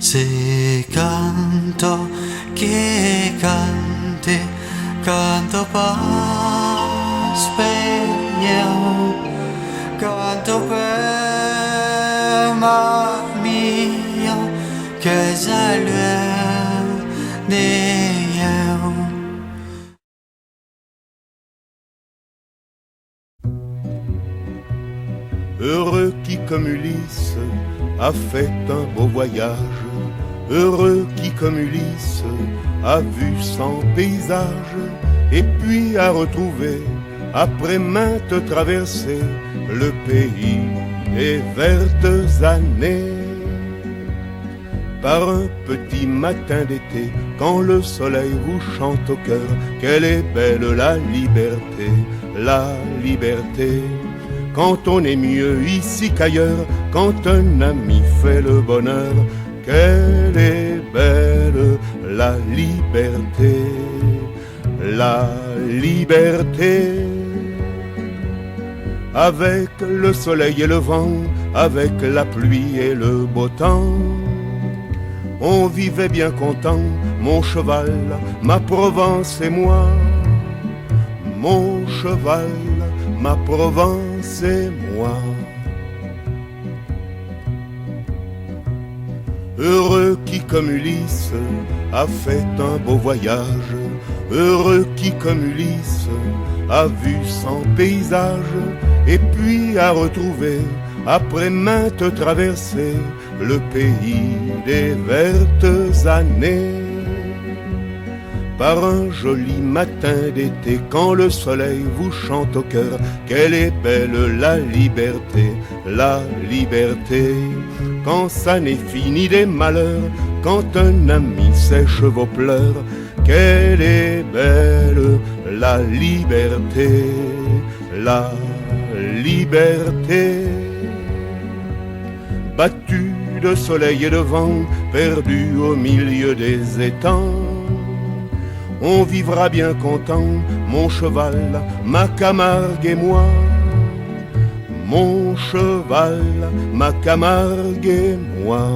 Se canto che cante, canto per spegnere, canto per ma mia, che j'allume des yeux. Heureux qui comme Ulysse a fait un beau voyage, heureux qui comme Ulysse a vu 100 paysages, et puis a retrouvé, après maintes traversées, le pays des vertes années. Par un petit matin d'été, quand le soleil vous chante au cœur, quelle est belle la liberté, la liberté. Quand on est mieux ici qu'ailleurs, quand un ami fait le bonheur, quelle est belle la liberté, la liberté. Avec le soleil et le vent, avec la pluie et le beau temps, on vivait bien content, mon cheval, ma Provence et moi. Mon cheval, ma Provence et moi. Heureux qui comme Ulysse a fait un beau voyage, heureux qui comme Ulysse a vu 100 paysages, et puis a retrouvé, après maintes traversées, le pays des vertes années. Par un joli matin d'été, quand le soleil vous chante au cœur, quelle est belle la liberté, la liberté. Quand ça n'est fini des malheurs, quand un ami sèche vos pleurs, quelle est belle la liberté, la liberté. Battu de soleil et de vent, perdu au milieu des étangs, on vivra bien content, mon cheval, ma Camargue et moi. Mon cheval, ma Camargue et moi.